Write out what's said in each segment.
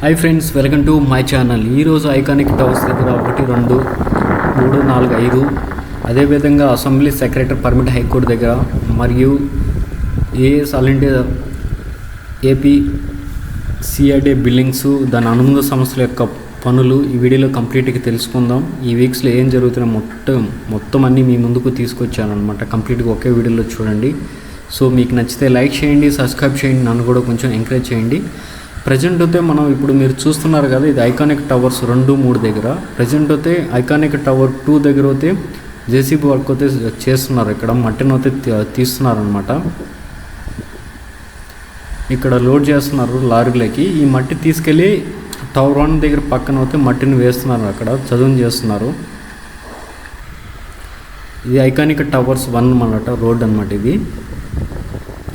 Hi friends, welcome to my channel. ఈరోజు iconic towers దగ్గర 1, 2, 3, 4, 5, అదేవిధంగా అసెంబ్లీ సెక్రటరీ పర్మిట్ హైకోర్టు దగ్గర మరియు as all India AP CID buildings దాని అనుబంధ సంస్థల యొక్క పనులు ఈ వీడియోలో కంప్లీట్గా తెలుసుకుందాం. ఈ వీక్స్లో ఏం జరుగుతున్నా మొత్తం అన్నీ మీ ముందుకు తీసుకొచ్చాను అనమాట. కంప్లీట్గా ఒకే వీడియోలో చూడండి. సో మీకు నచ్చితే లైక్ చేయండి, సబ్స్క్రైబ్ చేయండి, నన్ను కూడా కొంచెం ఎంకరేజ్ చేయండి. ప్రజెంట్ అయితే మనం ఇప్పుడు మీరు చూస్తున్నారు కదా, ఇది ఐకానిక్ టవర్స్ 2, 3 దగ్గర. ప్రజెంట్ అయితే ఐకానిక్ టవర్ 2 దగ్గర అయితే జేసీబీ వర్క్ అయితే చేస్తున్నారు. ఇక్కడ మట్టిని అయితే తీస్తున్నారు అనమాట. ఇక్కడ లోడ్ చేస్తున్నారు లారీలకి. ఈ మట్టి తీసుకెళ్ళి టవర్ 1 దగ్గర పక్కన అయితే మట్టిని వేస్తున్నారు, అక్కడ చదువు చేస్తున్నారు. ఇది ఐకానిక్ టవర్స్ 1 అన్నమాట, రోడ్ అనమాట.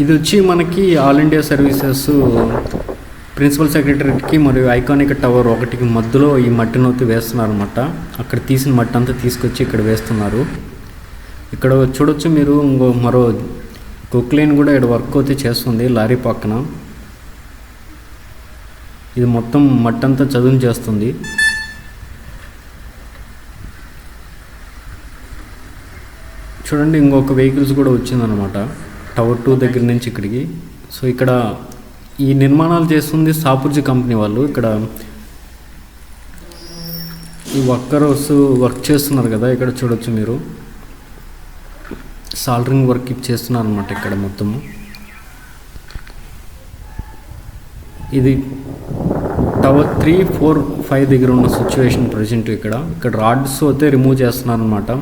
ఇది వచ్చి మనకి ఆల్ ఇండియా సర్వీసెస్ ప్రిన్సిపల్ సెక్రటరీకి మరియు ఐకానిక్ టవర్ 1కి మధ్యలో ఈ మట్టిని అయితే వేస్తున్నారు అనమాట. అక్కడ తీసిన మట్టి అంతా తీసుకొచ్చి ఇక్కడ వేస్తున్నారు. ఇక్కడ చూడొచ్చు మీరు, మరో కుక్లైన్ కూడా ఇక్కడ వర్క్ అయితే చేస్తుంది లారీ పక్కన. ఇది మొత్తం మట్టి అంతా చదును చేస్తుంది. చూడండి, ఇంకొక వెహికల్స్ కూడా వచ్చిందనమాట టవర్ 2 దగ్గర నుంచి ఇక్కడికి. సో ఇక్కడ ఈ నిర్మాణాలు చేస్తుంది సాపుర్జీ కంపెనీ వాళ్ళు. ఇక్కడ ఈ వర్కర్స్ వర్క్ చేస్తున్నారు కదా, ఇక్కడ చూడొచ్చు మీరు సాల్డరింగ్ వర్క్ చేస్తున్నారు అనమాట. ఇక్కడ మొత్తము ఇది టవర్ 3, 4, 5 దగ్గర ఉన్న సిచ్యువేషన్ ప్రజెంట్. ఇక్కడ రాడ్స్ అయితే రిమూవ్ చేస్తున్నారు అనమాట.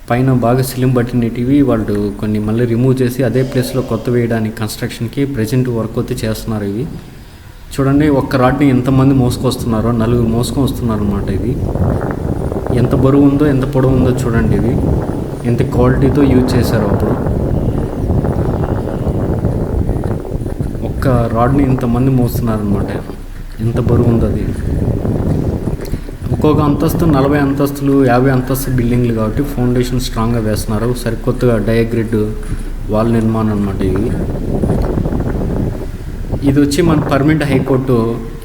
పైన బాగా సిలిం పట్టినవి వాళ్ళు కొన్ని మళ్ళీ రిమూవ్ చేసి అదే ప్లేస్లో కొత్త వేయడానికి కన్స్ట్రక్షన్కి ప్రజెంట్ వర్క్ అయితే చేస్తున్నారు. ఇవి చూడండి, ఒక్క రాడ్ని ఎంతమంది మోసుకొస్తున్నారో, 4 మోసుకొని వస్తున్నారు అనమాట. ఇది ఎంత బరువు ఉందో, ఎంత పొడవు ఉందో చూడండి. ఇది ఎంత క్వాలిటీతో యూజ్ చేశారో అప్పుడు. ఒక్క రాడ్ని ఇంతమంది మోస్తున్నారు అనమాట. ఎంత బరువు ఉందో అది. ఒక్కొక్క అంతస్తు 40 అంతస్తులు, 50 అంతస్తు బిల్డింగ్లు కాబట్టి ఫౌండేషన్ స్ట్రాంగ్గా వేస్తున్నారు. సరికొత్తగా డయాగ్రిడ్ వాల్ నిర్మాణం అనమాట. ఇది వచ్చి మన పర్మనెంట్ హైకోర్టు.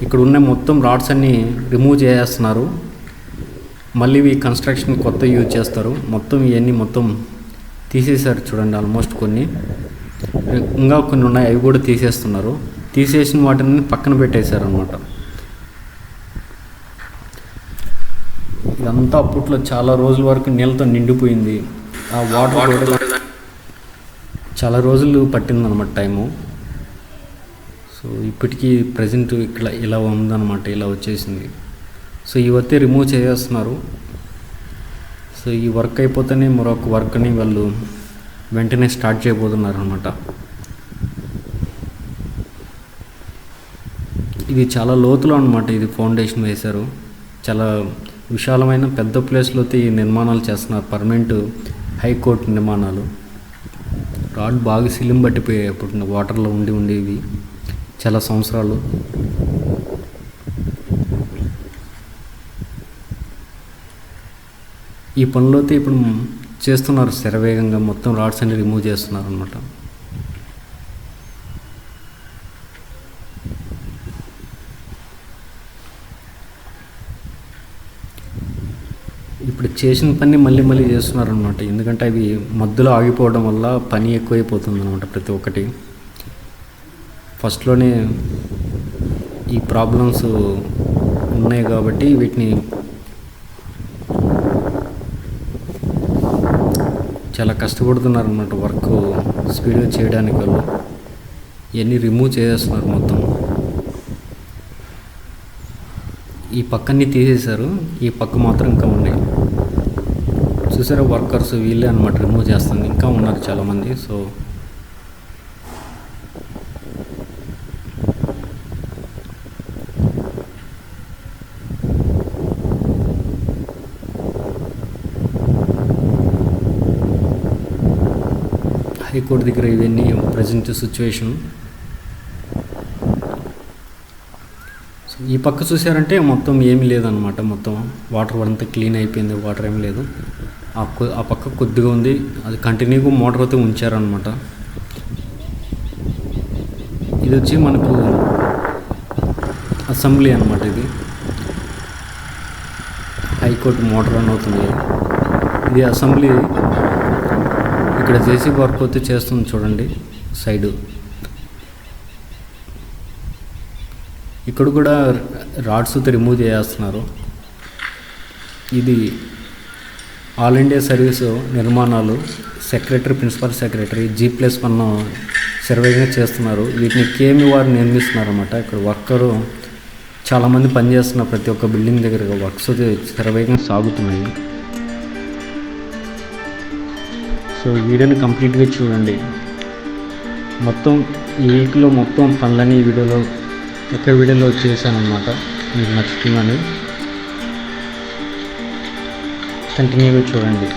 ఇక్కడ ఉన్న మొత్తం రాడ్స్ అన్నీ రిమూవ్ చేస్తున్నారు. మళ్ళీ ఇవి కన్స్ట్రక్షన్ కొత్త యూజ్ చేస్తారు. మొత్తం ఇవన్నీ మొత్తం తీసేశారు చూడండి. ఆల్మోస్ట్ కొన్ని ఇంకా కొన్ని ఉన్నాయి, అవి కూడా తీసేస్తున్నారు. తీసేసిన వాటిని పక్కన పెట్టేశారు అనమాట. ఇదంతా అప్పట్లో చాలా రోజుల వరకు నీళ్ళతో నిండిపోయింది. ఆ వాటర్ కూడా చాలా రోజులు పట్టిందనమాట టైము. సో ఇప్పటికీ ప్రజెంట్ ఇక్కడ ఇలా ఉందన్నమాట, ఇలా వచ్చేసింది. సో ఇవైతే రిమూవ్ చేసేస్తున్నారు. సో ఈ వర్క్ అయిపోతేనే మరొక వర్క్ని వాళ్ళు వెంటనే స్టార్ట్ చేయబోతున్నారు అనమాట. ఇది చాలా లోతులో అనమాట. ఇది ఫౌండేషన్ వేశారు. చాలా విశాలమైన పెద్ద ప్లేస్లో అయితే ఈ నిర్మాణాలు చేస్తున్నారు, పర్మనెంట్ హైకోర్టు నిర్మాణాలు. రాడ్ బాగా సిలిం పట్టిపోయాయి అప్పుడు వాటర్లో ఉండి ఇవి చాలా సంవత్సరాలు. ఈ పనులు అయితే ఇప్పుడు చేస్తున్నారు శరవేగంగా. మొత్తం రాడ్స్ అన్ని రిమూవ్ చేస్తున్నారు అనమాట. ఇప్పుడు చేసిన పని మళ్ళీ చేస్తున్నారు అనమాట. ఎందుకంటే అవి మధ్యలో ఆగిపోవడం వల్ల పని ఎక్కువైపోతుంది అనమాట. ప్రతి ఒక్కటి ఫస్ట్లోనే ఈ ప్రాబ్లమ్స్ ఉన్నాయి కాబట్టి వీటిని చాలా కష్టపడుతున్నారు అనమాట. వర్క్ స్పీడ్గా చేయడానికి వాళ్ళు ఇవన్నీ రిమూవ్ చేసేస్తున్నారు మొత్తం. ఈ పక్కన్ని తీసేశారు, ఈ పక్క మాత్రం ఇంకా ఉన్నాయి. చూసారా, వర్కర్స్ వీళ్ళే అనమాట రిమూవ్ చేస్తుంది. ఇంకా ఉన్నారు చాలామంది. సో హైకోర్టు దగ్గర ఇవన్నీ ప్రజెంట్ సిచ్యువేషన్. ఈ పక్క చూసారంటే మొత్తం ఏమీ లేదనమాట. మొత్తం వాటర్ అంతా క్లీన్ అయిపోయింది, వాటర్ ఏమీ లేదు. ఆ పక్క కొద్దిగా ఉంది, అది కంటిన్యూగా మోటార్ అయితే ఉంచారనమాట. ఇది వచ్చి మనకు అసెంబ్లీ అన్నమాట. ఇది హైకోర్టు మోటార్ రన్ అవుతుంది. ఇది అసెంబ్లీ. ఇక్కడ జేసీబీ వర్క్ అయితే చేస్తుంది చూడండి సైడు. ఇక్కడ కూడా రాడ్స్ అయితే రిమూవ్ చేస్తున్నారు. ఇది ఆల్ ఇండియా సర్వీసు నిర్మాణాలు సెక్రటరీ, ప్రిన్సిపల్ సెక్రటరీ G+1 సర్వేగా చేస్తున్నారు. వీటిని కేమి వారు నిర్మిస్తున్నారు అన్నమాట. ఇక్కడ వర్కరు చాలామంది పనిచేస్తున్నారు. ప్రతి ఒక్క బిల్డింగ్ దగ్గర వర్క్స్ సర్వేగా సాగుతున్నాయి. సో వీడియోని కంప్లీట్గా చూడండి. మొత్తం ఈ వీక్లో మొత్తం పనులని ఈ వీడియోలో ఒక వీడియోలో చేశాను అన్నమాట. మీకు నచ్చుతుందని కంటిన్యూగా చూడండి.